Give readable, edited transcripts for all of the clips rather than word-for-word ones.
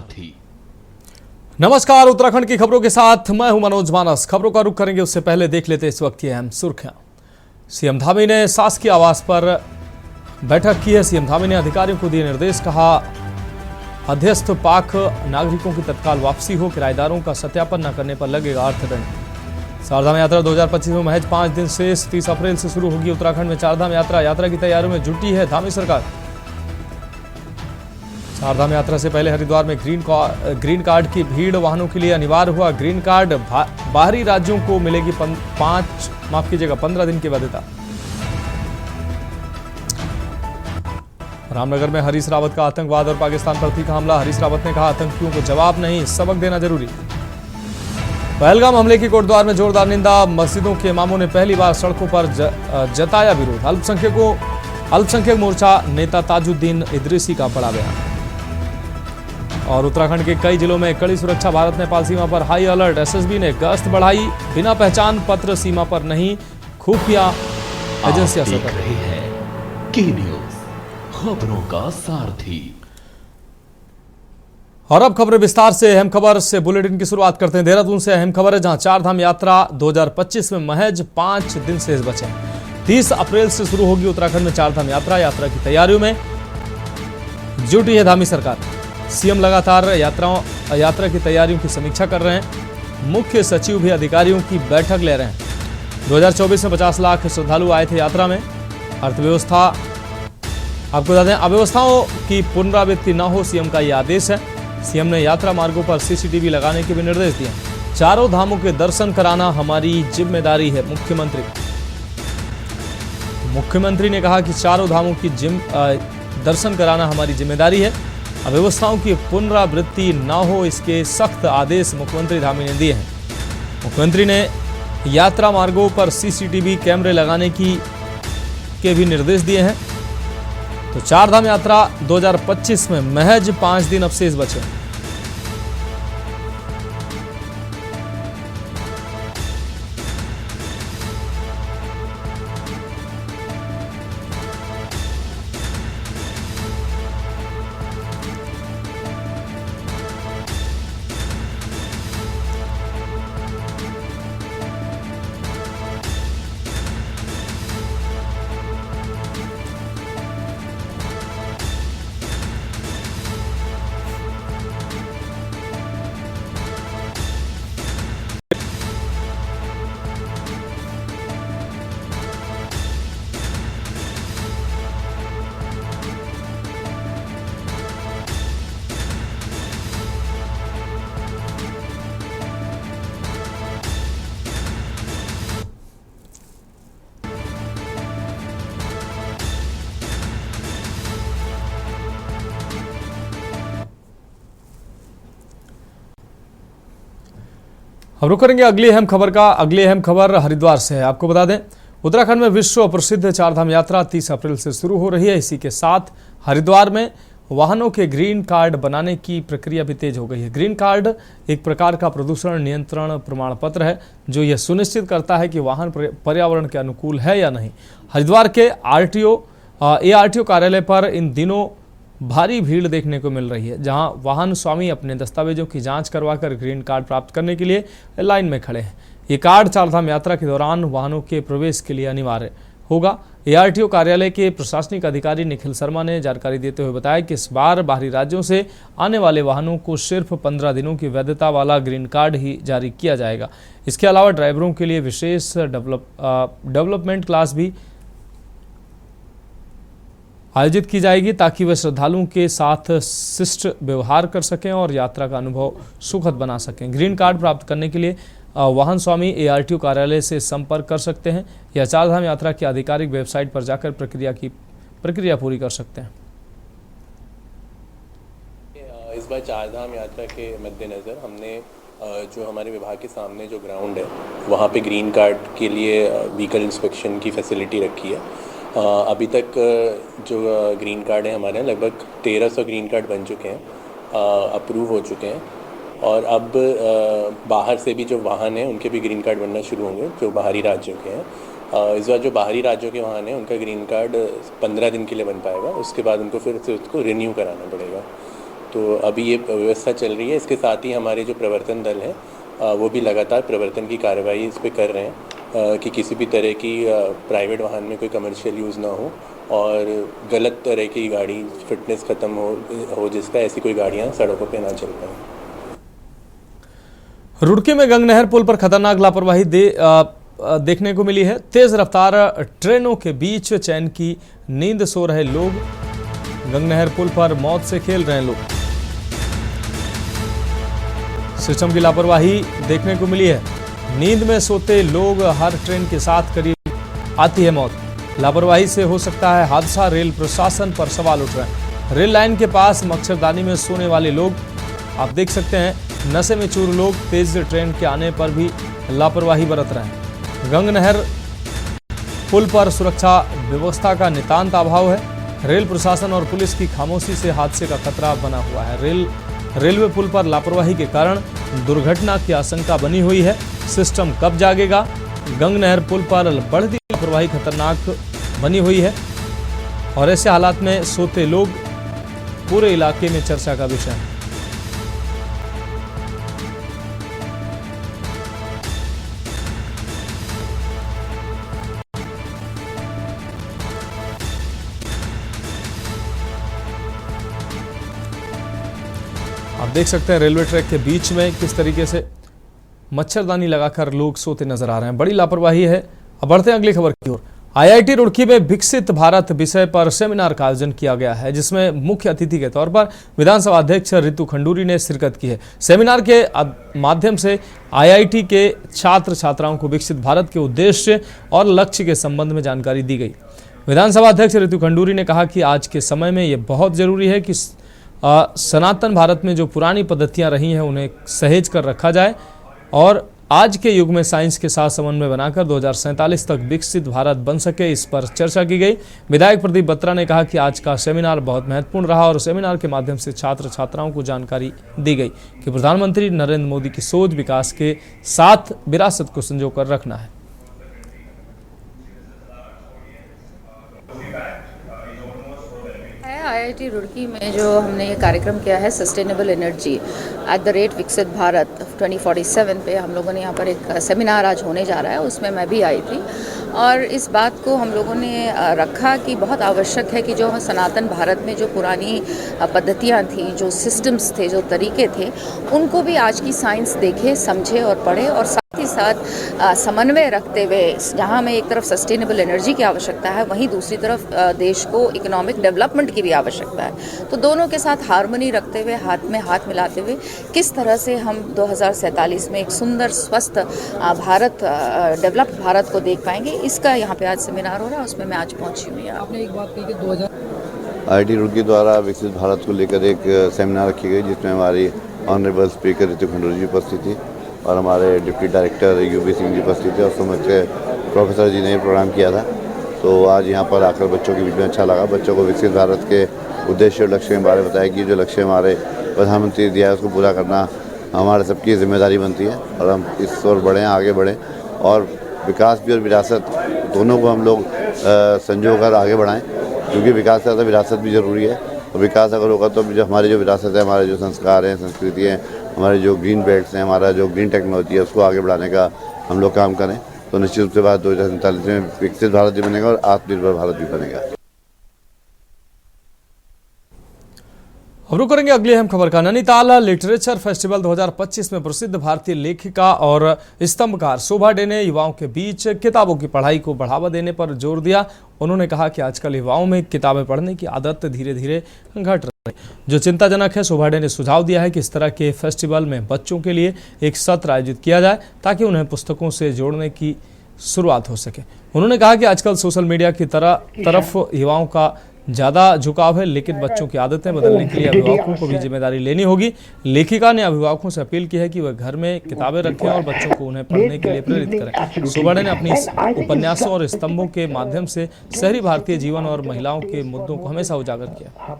सारथी। नमस्कार, उत्तराखंड की खबरों के साथ मैं हूं मनोज मानस। खबरों का रुख करेंगे उससे पहले देख लेते इस वक्त की अहम सुर्खियां। सीएम धामी ने शासकीय आवास पर बैठक की है। सीएम धामी ने अधिकारियों को दिए निर्देश, कहा अध्यस्थ पाक नागरिकों की तत्काल वापसी हो, किराएदारों का सत्यापन न करने पर लगेगा अर्थदंड। चारधाम यात्रा 2025 में महज 5 दिन शेष, 30 अप्रैल से शुरू होगी। उत्तराखंड में चारधाम यात्रा की तैयारियों में जुटी है धामी सरकार। चारधाम यात्रा से पहले हरिद्वार में ग्रीन कार्ड की भीड़, वाहनों के लिए अनिवार्य हुआ ग्रीन कार्ड। बाहरी राज्यों को मिलेगी 15 दिन की वैधता। रामनगर में हरीश रावत का आतंकवाद और पाकिस्तान पर तीखा हमला। हरीश रावत ने कहा आतंकियों को जवाब नहीं, सबक देना जरूरी। पहलगाम हमले की कोटद्वार में जोरदार निंदा। मस्जिदों के इमामों ने पहली बार सड़कों पर जताया विरोध। अल्पसंख्यक मोर्चा नेता ताजुद्दीन इदरीसी का बड़ा बयान। और उत्तराखंड के कई जिलों में कड़ी सुरक्षा। भारत नेपाल सीमा पर हाई अलर्ट। एसएसबी ने गश्त बढ़ाई। बिना पहचान पत्र सीमा पर नहीं, खुफिया एजेंसियां सतर्क। देख रहे हैं के न्यूज़, खबरों का सारथी। और अब खबरें विस्तार से। अहम खबर से बुलेटिन की शुरुआत करते हैं। देहरादून से अहम खबर है, जहां चारधाम यात्रा 2025 में महज 5 दिन शेष बचे। 30 अप्रैल से शुरू होगी उत्तराखंड में चारधाम यात्रा की तैयारियों में जुटी है धामी सरकार। सीएम लगातार यात्रा की तैयारियों की समीक्षा कर रहे हैं। मुख्य सचिव भी अधिकारियों की बैठक ले रहे हैं। 2024 में 50 लाख श्रद्धालु आए थे यात्रा में। अर्थव्यवस्था, आपको बता दें, अव्यवस्थाओं की पुनरावृत्ति न हो, सीएम का यह आदेश है। सीएम ने यात्रा मार्गों पर सीसीटीवी लगाने के भी निर्देश दिए। चारों धामों के दर्शन कराना हमारी जिम्मेदारी है, मुख्यमंत्री ने कहा कि चारों धामों की दर्शन कराना हमारी जिम्मेदारी है। अव्यवस्थाओं की पुनरावृत्ति न हो, इसके सख्त आदेश मुख्यमंत्री धामी ने दिए हैं। मुख्यमंत्री ने यात्रा मार्गों पर सीसीटीवी कैमरे लगाने के भी निर्देश दिए हैं। तो चारधाम यात्रा 2025 में महज 5 दिन अब शेष बचे। अब रुक करेंगे अगली अहम खबर हरिद्वार से है। आपको बता दें, उत्तराखंड में विश्व प्रसिद्ध चारधाम यात्रा 30 अप्रैल से शुरू हो रही है। इसी के साथ हरिद्वार में वाहनों के ग्रीन कार्ड बनाने की प्रक्रिया भी तेज हो गई है। ग्रीन कार्ड एक प्रकार का प्रदूषण नियंत्रण प्रमाण पत्र है, जो यह सुनिश्चित करता है कि वाहन पर्यावरण के अनुकूल है या नहीं। हरिद्वार के ARTO कार्यालय पर इन दिनों भारी भीड़ देखने को मिल रही है, जहां वाहन स्वामी अपने दस्तावेजों की जांच करवाकर ग्रीन कार्ड प्राप्त करने के लिए लाइन में खड़े हैं। ये कार्ड चारधाम यात्रा के दौरान वाहनों के प्रवेश के लिए अनिवार्य होगा। ARTO कार्यालय के प्रशासनिक अधिकारी निखिल शर्मा ने जानकारी देते हुए बताया कि इस बार बाहरी राज्यों से आने वाले वाहनों को सिर्फ 15 दिनों की वैधता वाला ग्रीन कार्ड ही जारी किया जाएगा। इसके अलावा ड्राइवरों के लिए विशेष डेवलपमेंट क्लास भी आयोजित की जाएगी, ताकि वे श्रद्धालुओं के साथ शिष्ट व्यवहार कर सकें और यात्रा का अनुभव सुखद बना सकें। ग्रीन कार्ड प्राप्त करने के लिए वाहन स्वामी ARTO कार्यालय से संपर्क कर सकते हैं या चारधाम यात्रा की आधिकारिक वेबसाइट पर जाकर प्रक्रिया पूरी कर सकते हैं। इस बार चारधाम यात्रा के मद्देनज़र हमने जो हमारे विभाग के सामने जो ग्राउंड है, वहाँ पे ग्रीन कार्ड के लिए व्हीकल इंस्पेक्शन की फैसिलिटी रखी है। अभी तक जो ग्रीन कार्ड है हमारे यहाँ लगभग 1300 ग्रीन कार्ड बन चुके हैं, अप्रूव हो चुके हैं। और अब बाहर से भी जो वाहन हैं उनके भी ग्रीन कार्ड बनना शुरू होंगे, जो बाहरी राज्यों के हैं। इस बार जो बाहरी राज्यों के वाहन हैं उनका ग्रीन कार्ड 15 दिन के लिए बन पाएगा, उसके बाद उनको फिर से उसको रिन्यू कराना पड़ेगा। तो अभी ये व्यवस्था चल रही है। इसके साथ ही हमारे जो प्रवर्तन दल हैं वो भी लगातार प्रवर्तन की कार्रवाई इस पर कर रहे हैं कि किसी भी तरह की प्राइवेट वाहन में कोई कमर्शियल यूज़ ना हो और गलत तरह की गाड़ी फिटनेस ख़त्म हो जिसका ऐसी कोई गाड़ियाँ सड़कों पे ना चल पाएँ। रुड़की में गंग नहर पुल पर खतरनाक लापरवाही देखने को मिली है। तेज रफ्तार ट्रेनों के बीच चैन की नींद सो रहे लोग, गंग नहर पुल पर मौत से खेल रहे लोग। सिस्टम की लापरवाही देखने को मिली है। नींद में सोते लोग, हर ट्रेन के साथ करीब आती है मौत। लापरवाही से हो सकता है हादसा, रेल प्रशासन पर सवाल उठ रहे हैं। रेल लाइन के पास मच्छरदानी में सोने वाले लोग आप देख सकते हैं। नशे में चूर लोग तेज ट्रेन के आने पर भी लापरवाही बरत रहे हैं। गंग नहर पुल पर सुरक्षा व्यवस्था का नितांत अभाव है। रेल प्रशासन और पुलिस की खामोशी से हादसे का खतरा बना हुआ है। रेलवे पुल पर लापरवाही के कारण दुर्घटना की आशंका बनी हुई है। सिस्टम कब जागेगा? गंग नहर पुल पर बढ़ती लापरवाही खतरनाक बनी हुई है और ऐसे हालात में सोते लोग पूरे इलाके में चर्चा का विषय है। आप देख सकते हैं रेलवे ट्रैक के बीच में किस तरीके से मच्छरदानी लगाकर लोग सोते नजर आ रहे हैं। बड़ी लापरवाही है। अब बढ़ते हैं अगली खबर की ओर। आईआईटी रुड़की में विकसित भारत विषय पर सेमिनार का आयोजन किया गया है, जिसमें मुख्य अतिथि के तौर पर विधानसभा अध्यक्ष रितु खंडूरी ने शिरकत की है। सेमिनार के माध्यम से आईआईटी के छात्र छात्राओं को विकसित भारत के उद्देश्य और लक्ष्य के संबंध में जानकारी दी गई। विधानसभा अध्यक्ष रितु खंडूरी ने कहा कि आज के समय में ये बहुत जरूरी है कि सनातन भारत में जो पुरानी पद्धतियां रही हैं उन्हें सहेज कर रखा जाए और आज के युग में साइंस के साथ समन्वय बनाकर 2047 तक विकसित भारत बन सके, इस पर चर्चा की गई। विधायक प्रदीप बत्रा ने कहा कि आज का सेमिनार बहुत महत्वपूर्ण रहा और सेमिनार के माध्यम से छात्र छात्राओं को जानकारी दी गई कि प्रधानमंत्री नरेंद्र मोदी की सोच विकास के साथ विरासत को संजोकर रखना है। आईआईटी रुड़की में जो हमने ये कार्यक्रम किया है सस्टेनेबल एनर्जी @ विकसित भारत 2047 पे हम लोगों ने यहाँ पर एक सेमिनार आज होने जा रहा है, उसमें मैं भी आई थी और इस बात को हम लोगों ने रखा कि बहुत आवश्यक है कि जो सनातन भारत में जो पुरानी पद्धतियाँ थी, जो सिस्टम्स थे, जो तरीके थे, उनको भी आज की साइंस देखे, समझे और पढ़े और साथ ही साथ समन्वय रखते हुए जहाँ हमें एक तरफ सस्टेनेबल एनर्जी की आवश्यकता है, वहीं दूसरी तरफ देश को इकोनॉमिक डेवलपमेंट की भी आवश्यकता है। तो दोनों के साथ हार्मनी रखते हुए, हाथ में हाथ मिलाते हुए किस तरह से हम 2047 में एक सुंदर स्वस्थ भारत, डेवलप्ड भारत को देख पाएंगे, इसका यहाँ पे आज सेमिनार हो रहा है, उसमें मैं आज पहुँची हुई हूँ। आपने एक बात कही कि आईआईटी रुड़की द्वारा विकसित भारत को लेकर एक सेमिनार रखी गई, जिसमें हमारी ऑनरेबल स्पीकर रितु खंडूरी जी उपस्थित थी और हमारे deputy director UV Singh ji उपस्थित थे और समझ के प्रोफेसर जी ने प्रोग्राम किया था। तो आज यहाँ पर आकर बच्चों के बीच में अच्छा लगा। बच्चों को विकसित भारत के उद्देश्य और लक्ष्य के बारे में बताया कि जो लक्ष्य हमारे प्रधानमंत्री दिया है उसको पूरा करना हमारे सबकी जिम्मेदारी बनती है और हम इस ओर बढ़ें, आगे बढ़ें और विकास भी और विरासत दोनों को हम लोग संजो कर आगे बढ़ाएं, क्योंकि विकास से ज़्यादा विरासत भी ज़रूरी है। और विकास अगर होगा तो जो हमारी जो विरासत है, हमारे जो संस्कार हैं, संस्कृति है, हमारे जो ग्रीन बेल्ट्स हैं, हमारा जो ग्रीन टेक्नोलॉजी है, उसको आगे बढ़ाने का हम लोग काम करें तो निश्चित रूप से बात 2047 में विकसित भारत भी बनेगा और आत्मनिर्भर भारत भी बनेगा। अब रुक करेंगे अगली अहम खबर का। नैनीताल लिटरेचर फेस्टिवल 2025 में प्रसिद्ध भारतीय लेखिका और स्तंभकार शोभा डे ने युवाओं के बीच किताबों की पढ़ाई को बढ़ावा देने पर जोर दिया। उन्होंने कहा कि आजकल युवाओं में किताबें पढ़ने की आदत धीरे धीरे घट रही है, जो चिंताजनक है। शोभा डे ने सुझाव दिया है कि इस तरह के फेस्टिवल में बच्चों के लिए एक सत्र आयोजित किया जाए ताकि उन्हें पुस्तकों से जोड़ने की शुरुआत हो सके। उन्होंने कहा कि आजकल सोशल मीडिया की तरफ युवाओं का ज़्यादा झुकाव है, लेकिन बच्चों की आदतें बदलने के लिए अभिभावकों को भी जिम्मेदारी लेनी होगी। लेखिका ने अभिभावकों से अपील की है कि वह घर में किताबें रखें और बच्चों को उन्हें पढ़ने के लिए प्रेरित करें। शोभा ने अपनी उपन्यासों और स्तंभों के माध्यम से शहरी भारतीय जीवन और महिलाओं के मुद्दों को हमेशा उजागर किया।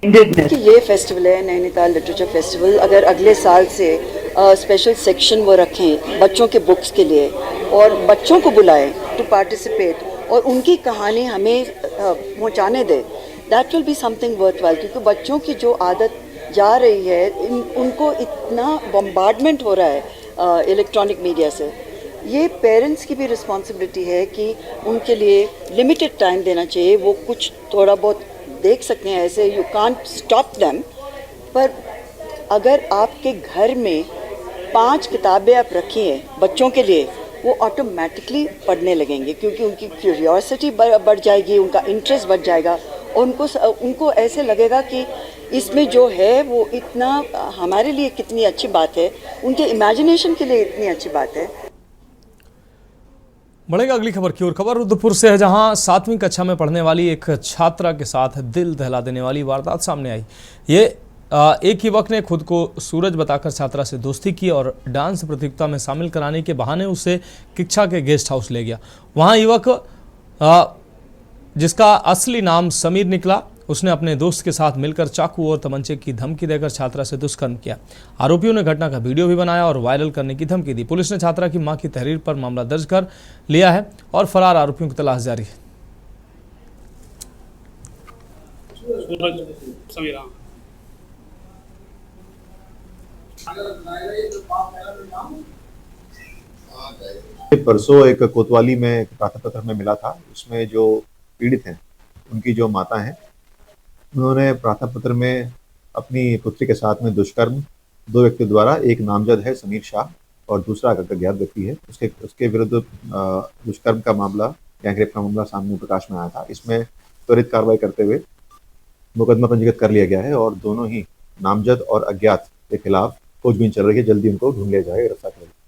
कि ये फेस्टिवल है नैनीताल लिटरेचर फेस्टिवल, अगर अगले साल से स्पेशल सेक्शन वो रखें बच्चों के बुक्स के लिए और बच्चों को बुलाएं टू पार्टिसिपेट और उनकी कहानी हमें पहुंचाने दें। That will be something worthwhile, क्योंकि बच्चों की जो आदत जा रही है, उनको इतना बम्बार्डमेंट हो रहा है इलेक्ट्रॉनिक मीडिया से, ये पेरेंट्स की भी रिस्पॉन्सिबिलिटी है कि उनके लिए लिमिटेड टाइम देना चाहिए। वो कुछ थोड़ा बहुत देख सकते हैं ऐसे, यू कांट स्टॉप देम, पर अगर आपके घर में 5 किताबें आप रखिए बच्चों के लिए, वो ऑटोमेटिकली पढ़ने लगेंगे, क्योंकि उनकी क्यूरियोसिटी बढ़ जाएगी, उनका इंटरेस्ट बढ़ जाएगा, और उनको ऐसे लगेगा कि इसमें जो है वो इतना हमारे लिए कितनी अच्छी बात है, उनके इमेजिनेशन के लिए इतनी अच्छी बात है। बढ़ेगा अगली खबर की ओर। खबर रुद्रपुर से है, जहां 7वीं कक्षा में पढ़ने वाली एक छात्रा के साथ दिल दहला देने वाली वारदात सामने आई। ये एक युवक ने खुद को सूरज बताकर छात्रा से दोस्ती की और डांस प्रतियोगिता में शामिल कराने के बहाने उसे कक्षा के गेस्ट हाउस ले गया। वहां युवक जिसका असली नाम समीर निकला, उसने अपने दोस्त के साथ मिलकर चाकू और तमंचे की धमकी देकर छात्रा से दुष्कर्म किया। आरोपियों ने घटना का वीडियो भी बनाया और वायरल करने की धमकी दी। पुलिस ने छात्रा की मां की तहरीर पर मामला दर्ज कर लिया है और फरार आरोपियों की तलाश जारी है। परसों एक कोतवाली में एक प्रार्थना पत्र में मिला था, उसमें जो पीड़ित हैं उनकी जो माता हैं, उन्होंने प्रार्थना पत्र में अपनी पुत्री के साथ में दुष्कर्म 2 व्यक्ति द्वारा, एक नामजद है समीर शाह और दूसरा अज्ञात व्यक्ति है, उसके विरुद्ध दुष्कर्म का मामला, गैंगरेप का मामला सामने प्रकाश में आया था। इसमें त्वरित कार्रवाई करते हुए मुकदमा पंजीकृत कर लिया गया है और दोनों ही नामजद और अज्ञात के खिलाफ खोजबीन चल रही है। जल्दी उनको ढूंढ लिया जाएगा, गिरफ्तार किया जाएगा।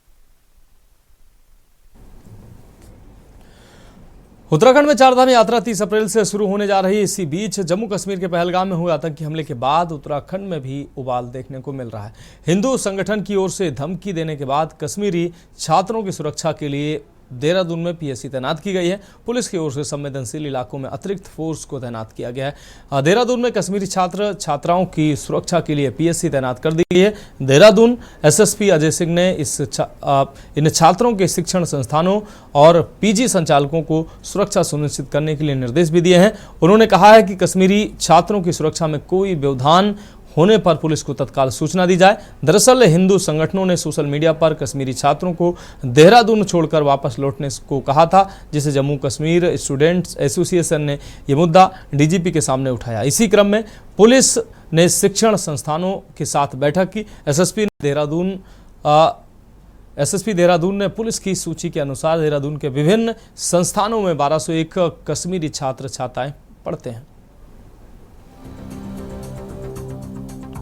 उत्तराखंड में चारधाम यात्रा 30 अप्रैल से शुरू होने जा रही है। इसी बीच जम्मू कश्मीर के पहलगाम में हुए आतंकी हमले के बाद उत्तराखंड में भी उबाल देखने को मिल रहा है। हिंदू संगठन की ओर से धमकी देने के बाद कश्मीरी छात्रों की सुरक्षा के लिए देहरादून में पीएससी तैनात की गई है। पुलिस की ओर से संवेदनशील इलाकों में अतिरिक्त फोर्स को तैनात किया गया है। देहरादून में कश्मीरी छात्र छात्राओं की सुरक्षा के लिए पीएससी तैनात कर दी गई है। देहरादून एसएसपी अजय सिंह ने इन छात्रों के शिक्षण संस्थानों और पीजी संचालकों को सुरक्षा सुनिश्चित करने के लिए निर्देश भी दिए हैं। उन्होंने कहा है कि कश्मीरी छात्रों की सुरक्षा में कोई व्यवधान होने पर पुलिस को तत्काल सूचना दी जाए। दरअसल हिंदू संगठनों ने सोशल मीडिया पर कश्मीरी छात्रों को देहरादून छोड़कर वापस लौटने को कहा था, जिसे जम्मू कश्मीर स्टूडेंट्स एसोसिएशन ने यह मुद्दा डीजीपी के सामने उठाया। इसी क्रम में पुलिस ने शिक्षण संस्थानों के साथ बैठक की। एसएसपी देहरादून ने पुलिस की सूची के अनुसार देहरादून के विभिन्न संस्थानों में 1201 कश्मीरी छात्र छात्राएं पढ़ते हैं।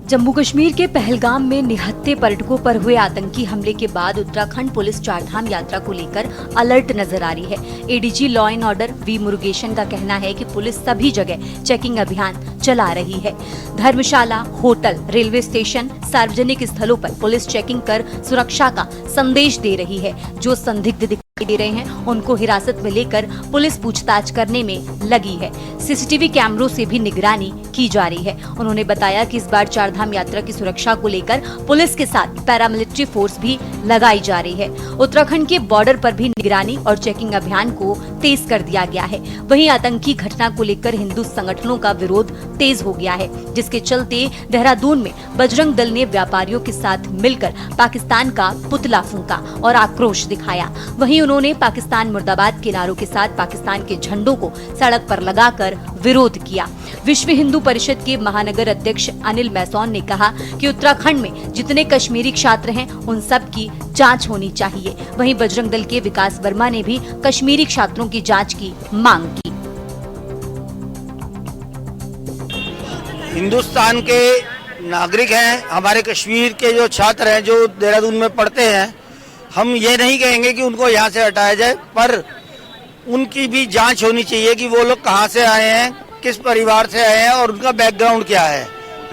जम्मू कश्मीर के पहलगाम में निहत्थे पर्यटकों पर हुए आतंकी हमले के बाद उत्तराखंड पुलिस चारधाम यात्रा को लेकर अलर्ट नजर आ रही है। ADG law and order V Murugesan का कहना है कि पुलिस सभी जगह चेकिंग अभियान चला रही है। धर्मशाला, होटल, रेलवे स्टेशन, सार्वजनिक स्थलों पर पुलिस चेकिंग कर सुरक्षा का संदेश दे रही है। जो संदिग्ध दिखाई दे रहे हैं उनको हिरासत में लेकर पुलिस पूछताछ करने में लगी है। सीसीटीवी कैमरों से भी निगरानी की जा रही है। उन्होंने बताया कि इस बार चारधाम यात्रा की सुरक्षा को लेकर पुलिस के साथ पैरामिलिट्री फोर्स भी लगाई जा रही है। उत्तराखंड के बॉर्डर पर भी निगरानी और चेकिंग अभियान को तेज कर दिया गया है। वहीं आतंकी घटना को लेकर हिंदू संगठनों का विरोध तेज हो गया है, जिसके चलते देहरादून में बजरंग दल ने व्यापारियों के साथ मिलकर पाकिस्तान का पुतला फूंका और आक्रोश दिखाया। वहीं उन्होंने पाकिस्तान मुर्दाबाद के नारों के साथ पाकिस्तान के झंडों को सड़क पर लगाकर विरोध किया। विश्व हिंदू परिषद के महानगर अध्यक्ष अनिल मैसौन ने कहा कि उत्तराखंड में जितने कश्मीरी छात्र हैं उन सब की जांच होनी चाहिए। वहीं बजरंग दल के विकास वर्मा ने भी कश्मीरी छात्रों की जांच की मांग की। हिंदुस्तान के नागरिक हैं, हमारे कश्मीर के जो छात्र हैं जो देहरादून में पढ़ते हैं, हम ये नहीं कहेंगे कि उनको यहाँ से हटाया जाए, पर उनकी भी जांच होनी चाहिए कि वो लोग कहाँ से आए हैं, किस परिवार से आए हैं और उनका बैकग्राउंड क्या है।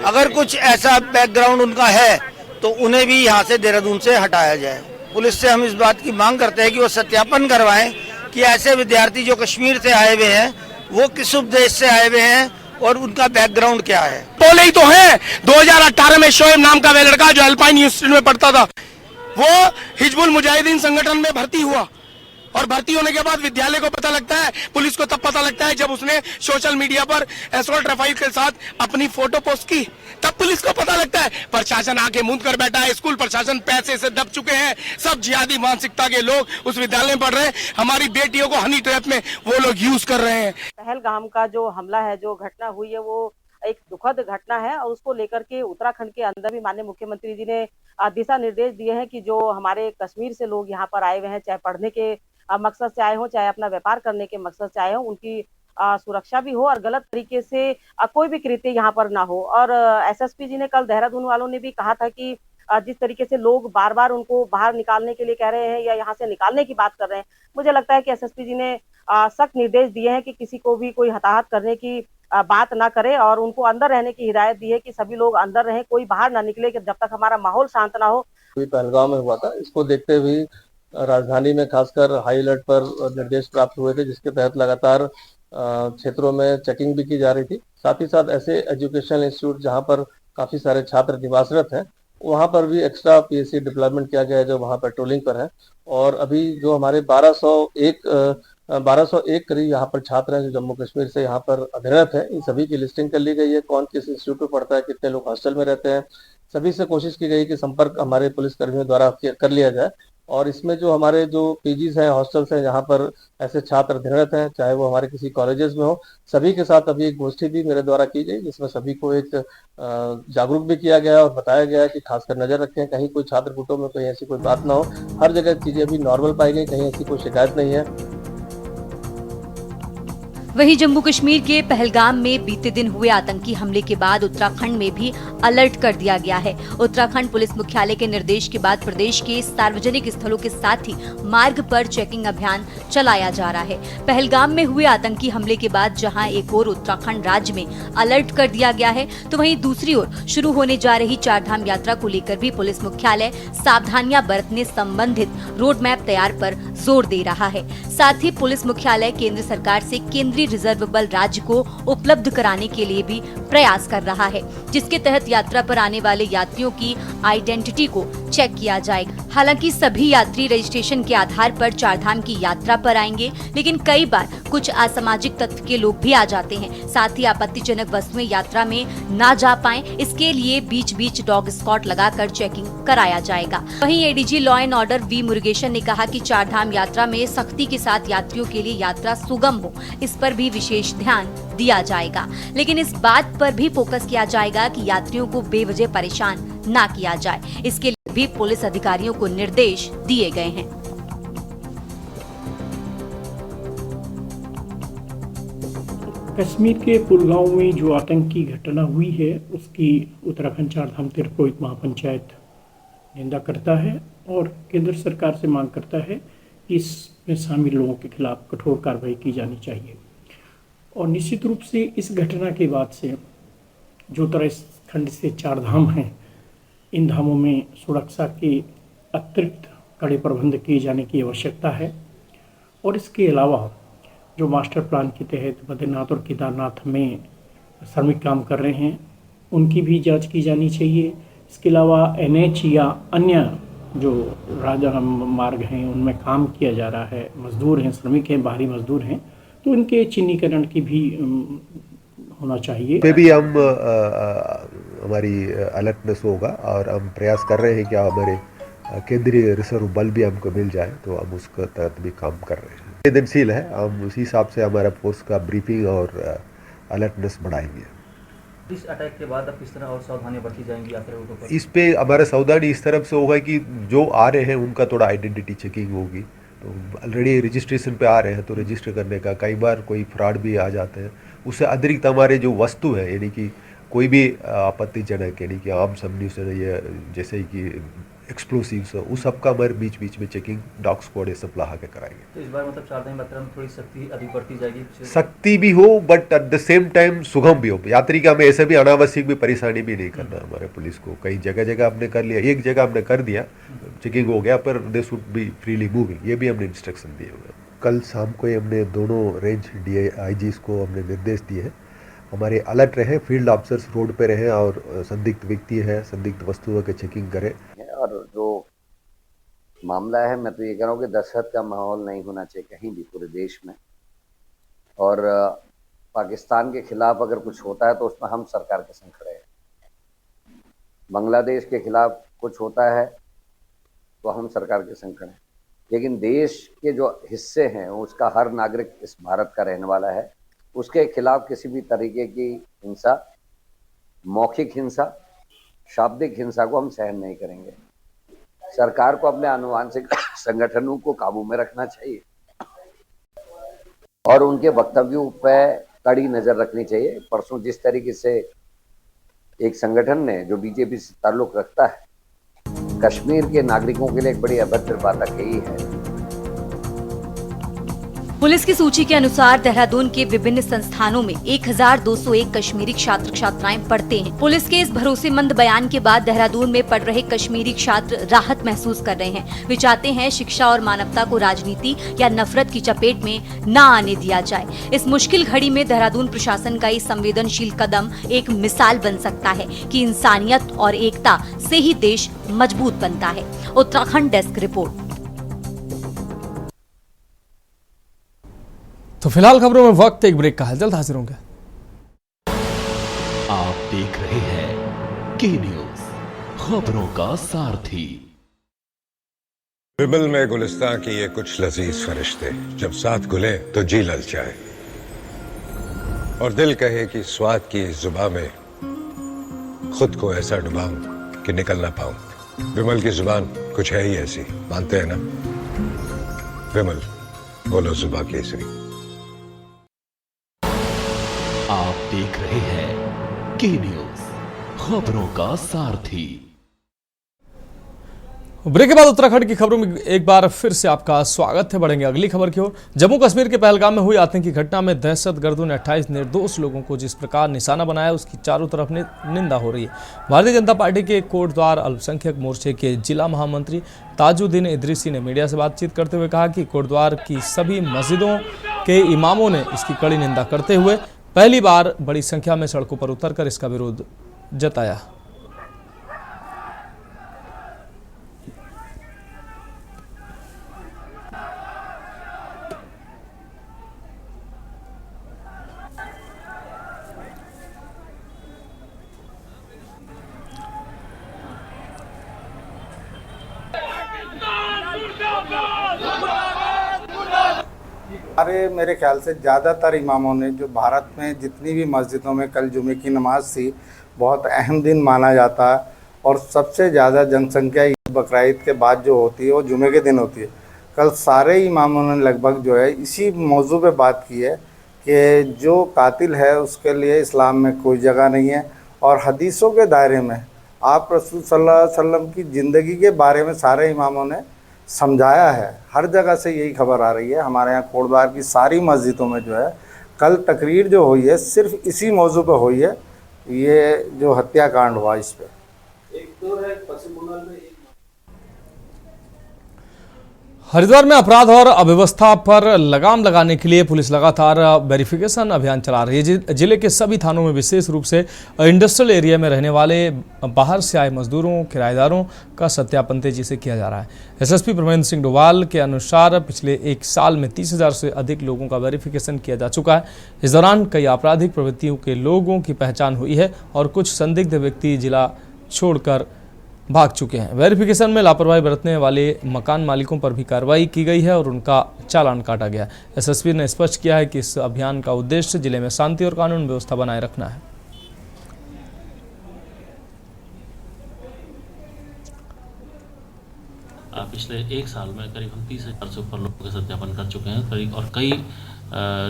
अगर कुछ ऐसा बैकग्राउंड उनका है तो उन्हें भी यहाँ से देहरादून से हटाया जाए। पुलिस से हम इस बात की मांग करते हैं कि वो सत्यापन करवाएं कि ऐसे विद्यार्थी जो कश्मीर से आए हुए हैं वो किस उपदेश से आए हुए हैं और उनका बैकग्राउंड क्या है। टोले ही तो है। 2018 में शोएब नाम का वे लड़का जो अल्पाइन इंस्टीट्यूट में पढ़ता था, वो हिजबुल मुजाहिदीन संगठन में भर्ती हुआ और भर्ती होने के बाद विद्यालय को पता लगता है, पुलिस को तब पता लगता है जब उसने सोशल मीडिया पर असॉल्ट राइफल के साथ अपनी फोटो पोस्ट की, तब पुलिस को पता लगता है। प्रशासन आके मूंद कर बैठा है, स्कूल प्रशासन पैसे से दब चुके हैं, सब जिहादी मानसिकता के लोग उस विद्यालय में पढ़ रहे हैं, हमारी बेटियों को हनी ट्रैप में वो लोग यूज कर रहे हैं। पहलगाम का जो हमला है, जो घटना हुई है, वो एक दुखद घटना है और उसको लेकर के उत्तराखंड के अंदर भी माननीय मुख्यमंत्री जी ने दिशा निर्देश दिए हैं कि जो हमारे कश्मीर से लोग यहाँ पर आए हुए हैं, चाहे पढ़ने के मकसद से आए हो, चाहे अपना व्यापार करने के मकसद से आए हो, उनकी सुरक्षा भी हो और गलत तरीके से कोई भी कृत्य यहाँ पर ना हो। और एसएसपी जी ने कल देहरादून वालों ने भी कहा था कि जिस तरीके से लोग बार बार उनको बाहर निकालने के लिए कह रहे हैं या यहाँ से निकालने की बात कर रहे हैं, मुझे लगता है कि एसएसपी जी ने सख्त निर्देश दिए हैं कि किसी को भी कोई हताहत करने की बात ना करे और उनको अंदर रहने की हिदायत दी है कि सभी लोग अंदर रहें, कोई बाहर ना निकले कि जब तक हमारा माहौल शांत ना हो। पहलगाम में हुआ था, इसको देखते हुए राजधानी में खासकर हाई अलर्ट पर निर्देश प्राप्त हुए थे, जिसके तहत लगातार क्षेत्रों में चेकिंग भी की जा रही थी। साथ ही साथ ऐसे एजुकेशनल इंस्टीट्यूट जहां पर काफी सारे छात्र निवासरत हैं, वहां पर भी एक्स्ट्रा पीएससी डिप्लॉयमेंट किया गया है, जो वहां पेट्रोलिंग पर है। और अभी जो हमारे 1201 करीब यहाँ पर छात्र हैं जो जम्मू कश्मीर से यहाँ पर अध्ययनरत है, इन सभी की लिस्टिंग कर ली गई है, कौन किस इंस्टीट्यूट में पढ़ता है, कितने लोग हॉस्टल में रहते हैं। सभी से कोशिश की गई कि संपर्क हमारे पुलिस कर्मियों द्वारा कर लिया जाए। और इसमें जो हमारे जो पीजीज हैं, हॉस्टल्स हैं, जहाँ पर ऐसे छात्र अध्ययनरत हैं, चाहे वो हमारे किसी कॉलेजेस में हो, सभी के साथ अभी एक गोष्ठी भी मेरे द्वारा की गई, जिसमें सभी को एक जागरूक भी किया गया और बताया गया कि खासकर नजर रखें, कहीं कोई छात्र गुटों में कोई ऐसी कोई बात ना हो। हर जगह चीजें अभी नॉर्मल पाई गई, कहीं ऐसी कोई शिकायत नहीं है। वहीं जम्मू कश्मीर के पहलगाम में बीते दिन हुए आतंकी हमले के बाद उत्तराखंड में भी अलर्ट कर दिया गया है। उत्तराखंड पुलिस मुख्यालय के निर्देश के बाद प्रदेश के सार्वजनिक स्थलों के साथ ही मार्ग पर चेकिंग अभियान चलाया जा रहा है। पहलगाम में हुए आतंकी हमले के बाद जहां एक ओर उत्तराखंड राज्य में अलर्ट कर दिया गया है, तो वहीं दूसरी ओर शुरू होने जा रही चारधाम यात्रा को लेकर भी पुलिस मुख्यालय सावधानियां बरतने संबंधित रोड मैप तैयार पर जोर दे रहा है। साथ ही पुलिस मुख्यालय केंद्र सरकार से केंद्रीय रिजर्व बल राज्य को उपलब्ध कराने के लिए भी प्रयास कर रहा है, जिसके तहत यात्रा पर आने वाले यात्रियों की आइडेंटिटी को चेक किया जाएगा। हालांकि सभी यात्री रजिस्ट्रेशन के आधार पर चारधाम की यात्रा पर आएंगे, लेकिन कई बार कुछ असामाजिक तत्व के लोग भी आ जाते हैं। साथ ही आपत्तिजनक वस्तुएं यात्रा में ना जा पाएं, इसके लिए बीच बीच डॉग स्क्वाड लगाकर चेकिंग कराया जाएगा। वहीं ADG law and order V Murugesan ने कहा कि चारधाम यात्रा में सख्ती के साथ यात्रियों के लिए यात्रा सुगम हो, इस पर भी विशेष ध्यान दिया जाएगा। लेकिन इस बात पर भी फोकस किया जाएगा कि यात्रियों को बेवजह परेशान ना किया जाए। इसके लिए भी पुलिस अधिकारियों को निर्देश दिए गए हैं। कश्मीर के पुलगांव में जो आतंकी घटना हुई है, उसकी उत्तराखंड चारधाम तीर्थपुरोहित महापंचायत निंदा करता है और केंद्र सरकार से मांग करता है कि इसमें शामिल लोगों के खिलाफ कठोर कार्रवाई की जानी चाहिए। और निश्चित रूप से इस घटना के बाद से जो उत्तराखंड से चारधाम हैं, इन धामों में सुरक्षा के अतिरिक्त कड़े प्रबंध किए जाने की आवश्यकता है। और इसके अलावा जो मास्टर प्लान के तहत बद्रीनाथ और केदारनाथ में श्रमिक काम कर रहे हैं, उनकी भी जांच की जानी चाहिए। इसके अलावा एनएच या अन्य जो राजमार्ग हैं, उनमें काम किया जा रहा है, मजदूर हैं, श्रमिक हैं, बाहरी मजदूर हैं, तो इनके चिन्हीकरण की भी होना चाहिए। पे भी हम हमारी अलर्टनेस होगा और हम प्रयास कर रहे हैं कि हमारे केंद्रीय रिजर्व बल भी हमको मिल जाए, तो हम उसके तहत भी काम कर रहे हैं। संवेदनशील है, हम उसी हिसाब से हमारा फोर्स का ब्रीफिंग और अलर्टनेस बढ़ाएंगे। इस अटैक के बाद अब किस तरह और सावधानियां बरती जाएंगी यात्रियों पर? इस पे हमारा सावधानी इस तरफ से होगा कि जो आ रहे हैं उनका थोड़ा आइडेंटिटी चेकिंग होगी। तो ऑलरेडी रजिस्ट्रेशन पे आ रहे हैं तो रजिस्टर करने का, कई बार कोई फ्रॉड भी आ जाते हैं। उससे अतिरिक्त हमारे जो वस्तु है, यानी कि कोई भी आपत्तिजनक, यानी कि आम सम्यूसन या जैसे कि एक्सप्लोसिव्स, उस सब का हमारे बीच बीच में चेकिंग डॉग स्क्वाड ये सब ला के कराएंगे। तो इस बार मतलब चारधाम यात्रा में थोड़ी सख्ती अधिक बढ़ती जाएगी? सख्ती भी हो but at the same time सुगम भी हो। यात्री का हमें ऐसे भी अनावश्यक भी परेशानी भी नहीं करना हमारे पुलिस को। कई जगह जगह हमने कर लिया, एक जगह हमने कर दिया, चेकिंग हो गया, पर they should be freely moving, ये भी हमने इंस्ट्रक्शन दिए हुए। कल शाम को हमने दोनों रेंज DIGs को हमने निर्देश दिए हैं, हमारे अलर्ट रहे, फील्ड ऑफिसर्स रोड पे रहे और संदिग्ध व्यक्ति है, संदिग्ध वस्तुओं के चेकिंग करें। और जो मामला है, मैं तो ये कह रहा हूँ कि दहशत का माहौल नहीं होना चाहिए कहीं भी पूरे देश में। और पाकिस्तान के खिलाफ अगर कुछ होता है तो उसमें हम सरकार के संग खड़े हैं। बांग्लादेश के खिलाफ कुछ होता है तो हम सरकार के संग खड़े हैं। लेकिन देश के जो हिस्से हैं उसका हर नागरिक इस भारत का रहने वाला है, उसके खिलाफ किसी भी तरीके की हिंसा, मौखिक हिंसा, शाब्दिक हिंसा को हम सहन नहीं करेंगे। सरकार को अपने आनुवंशिक संगठनों को काबू में रखना चाहिए और उनके वक्तव्यों पर कड़ी नजर रखनी चाहिए। परसों जिस तरीके से एक संगठन ने जो बीजेपी से ताल्लुक रखता है, कश्मीर के नागरिकों के लिए एक बड़ी अभद्र बात कही है। पुलिस की सूची के अनुसार देहरादून के विभिन्न संस्थानों में 1201 कश्मीरी छात्र छात्राएं पढ़ते हैं। पुलिस के इस भरोसेमंद बयान के बाद देहरादून में पढ़ रहे कश्मीरी छात्र राहत महसूस कर रहे हैं। वे चाहते हैं शिक्षा और मानवता को राजनीति या नफरत की चपेट में न आने दिया जाए। इस मुश्किल घड़ी में देहरादून प्रशासन का ये संवेदनशील कदम एक मिसाल बन सकता है कि इंसानियत और एकता से ही देश मजबूत बनता है। Uttarakhand desk report. तो फिलहाल खबरों में वक्त एक ब्रेक का है, जल्द हाजिर होंगे। आप देख रहे हैं के न्यूज, खबरों का सारथी। बिबल में गुलिस्तां की ये कुछ लजीज फरिश्ते जब साथ घुले तो जी ललचाए और दिल कहे कि स्वाद की इस जुबान में खुद को ऐसा डुबाऊं कि निकल ना पाऊं। बिमल की जुबान कुछ है ही ऐसी, मानते हैं ना? बिमल, बोलो जुबान केसरी। आप देख रहे हैं के न्यूज, खबरों का सारथी। ब्रेक के बाद उत्तराखंड की खबरों में एक बार फिर से आपका स्वागत है। बढ़ेंगे अगली खबर की ओर। जम्मू कश्मीर के पहलगाम में हुई आतंकी घटना में दहशतगर्दों ने 28 निर्दोष लोगों को जिस प्रकार निशाना बनाया, उसकी चारों तरफ निंदा हो रही है। भारतीय जनता पार्टी के कोटद्वार अल्पसंख्यक मोर्चे के जिला महामंत्री ताजुद्दीन इदरीसी ने मीडिया से बातचीत करते हुए कहा कि कोटद्वार की सभी मस्जिदों के इमामों ने इसकी कड़ी निंदा करते हुए पहली बार बड़ी संख्या में सड़कों पर उतरकर इसका विरोध जताया। मेरे ख्याल से ज़्यादातर इमामों ने, जो भारत में जितनी भी मस्जिदों में कल जुमे की नमाज थी, बहुत अहम दिन माना जाता है और सबसे ज़्यादा जनसंख्या बकरा ईद के बाद जो होती है वो जुमे के दिन होती है। कल सारे इमामों ने लगभग जो है इसी मौजू पे बात की है कि जो कातिल है उसके लिए इस्लाम में कोई जगह नहीं है और हदीसों के दायरे में आप रसूल सल्लल्लाहु अलैहि वसल्लम की ज़िंदगी के बारे में सारे इमामों ने समझाया है। हर जगह से यही खबर आ रही है। हमारे यहाँ कोटद्वार की सारी मस्जिदों में जो है कल तकरीर जो हुई है सिर्फ इसी मौजू पर हुई है, ये जो हत्याकांड हुआ इस पर। एक तो है पश्चिम बंगाल में हरिद्वार में अपराध और अव्यवस्था पर लगाम लगाने के लिए पुलिस लगातार वेरिफिकेशन अभियान चला रही है। जिले के सभी थानों में विशेष रूप से इंडस्ट्रियल एरिया में रहने वाले बाहर से आए मजदूरों, किराएदारों का सत्यापन तेजी से किया जा रहा है। एसएसपी परमेंद्र सिंह डोवाल के अनुसार पिछले एक साल में 30,000 से अधिक लोगों का वेरिफिकेशन किया जा चुका है। इस दौरान कई आपराधिक प्रवृत्तियों के लोगों की पहचान हुई है और कुछ संदिग्ध व्यक्ति जिला छोड़कर भाग चुके हैं। वेरिफिकेशन में लापरवाही बरतने वाले मकान मालिकों पर भी कार्रवाई की गई है और उनका चालान काटा गया। एसएसपी ने स्पष्ट किया है कि इस अभियान का उद्देश्य जिले में शांति और कानून व्यवस्था बनाए रखना है। पिछले एक साल में करीब हम 30,000 से ऊपर लोगों का सत्यापन कर चुके हैं करीब, और कई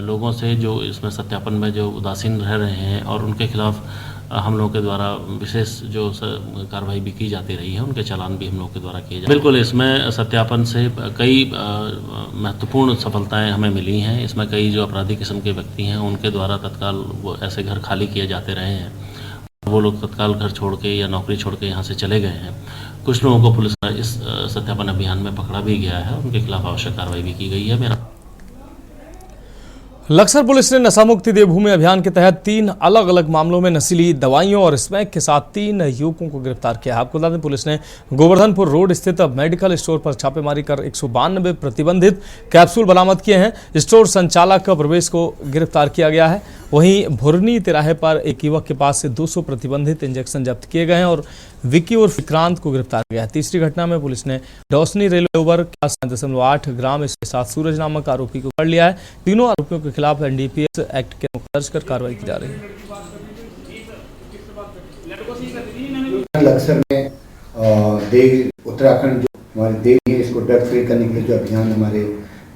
लोगों से जो इसमें सत्यापन में जो उदासीन रह रहे हैं और उनके खिलाफ हम लोगों के द्वारा विशेष जो कार्रवाई भी की जाती रही है, उनके चालान भी हम लोगों के द्वारा किए जाते हैं। बिल्कुल, इसमें सत्यापन से कई महत्वपूर्ण सफलताएं हमें मिली हैं। इसमें कई जो अपराधी किस्म के व्यक्ति हैं उनके द्वारा तत्काल वो ऐसे घर खाली किए जाते रहे हैं, वो लोग तत्काल घर छोड़ के या नौकरी छोड़ के यहाँ से चले गए हैं। कुछ लोगों को पुलिस इस सत्यापन अभियान में पकड़ा भी गया है, उनके खिलाफ आवश्यक कार्रवाई भी की गई है। लक्सर पुलिस ने नशा मुक्ति देवभूमि अभियान के तहत 3 अलग अलग मामलों में नशीली दवाइयों और स्मैक के साथ 3 युवकों को गिरफ्तार किया है। आपको बता दें, पुलिस ने गोवर्धनपुर रोड स्थित मेडिकल स्टोर पर छापेमारी कर 192 प्रतिबंधित कैप्सूल बरामद किए हैं। स्टोर संचालक प्रवेश को गिरफ्तार किया गया है। वहीं भुरनी तिराहे पर एक युवक के पास से 200 प्रतिबंधित इंजेक्शन जब्त किए गए हैं और विक्की और विक्रांत को गिरफ्तार किया है। तीसरी घटना में पुलिस ने डोसनी रेलवे ओवर 7.8 ग्राम इसके साथ सूरज नामक आरोपी को पकड़ लिया है। तीनों आरोपियों के खिलाफ एनडीपीएस एक्ट के मुकदमा दर्ज कर कार्रवाई की जा रही है। लक्सर में देव उत्तराखंड जो हमारे देव है, इसको ड्रग फ्री करने के लिए जो अभियान हमारे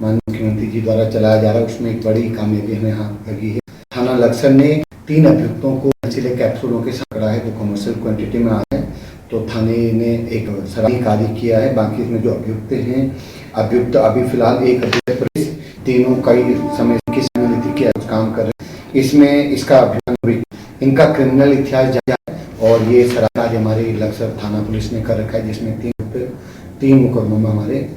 माननीय मुख्यमंत्री जी द्वारा चलाया जा रहा है, उसमें एक बड़ी कामयाबी हमें यहाँ लगी है। थाना लक्सर ने 3 अभियुक्तों को नशीले कैप्सूलों के साथ पकड़ा है जो कमर्शियल क्वांटिटी में आए हैं। तो थाने ने एक सराहनीय कार्य किया है। बाकी इसमें जो अभियुक्त अभी फिलहाल एक पुलिस तीनों कई समय की रणनीति के काम कर रहे हैं। इसमें इसका अभियान इनका क्रिमिनल इतिहास जांचा है और ये सरकार हमारे लक्सर थाना पुलिस ने कर रखा है, जिसमें 3 मुकदमों में हमारे।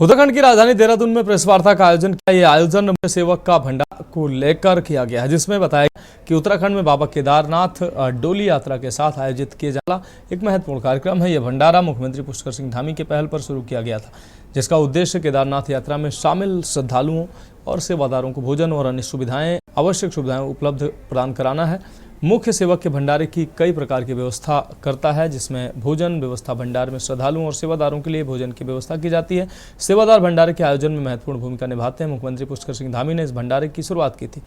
उत्तराखंड की राजधानी देहरादून में प्रेस वार्ता का आयोजन किया। यह आयोजन मुख्य सेवक का भंडारा को लेकर किया गया है, जिसमें बताया कि उत्तराखंड में बाबा केदारनाथ डोली यात्रा के साथ आयोजित किया जा रहा एक महत्वपूर्ण कार्यक्रम है। यह भंडारा मुख्यमंत्री पुष्कर सिंह धामी के पहल पर शुरू किया गया था, जिसका उद्देश्य केदारनाथ यात्रा में शामिल श्रद्धालुओं और सेवादारों को भोजन और अन्य आवश्यक सुविधाएं उपलब्ध प्रदान कराना है। मुख्य सेवक के भंडारे की कई प्रकार की व्यवस्था करता है, जिसमें भोजन व्यवस्था भंडार में श्रद्धालुओं और सेवादारों के लिए भोजन की व्यवस्था की जाती है। सेवादार भंडारे के आयोजन में महत्वपूर्ण भूमिका निभाते हैं। मुख्यमंत्री पुष्कर सिंह धामी ने इस भंडारे की शुरुआत की थी।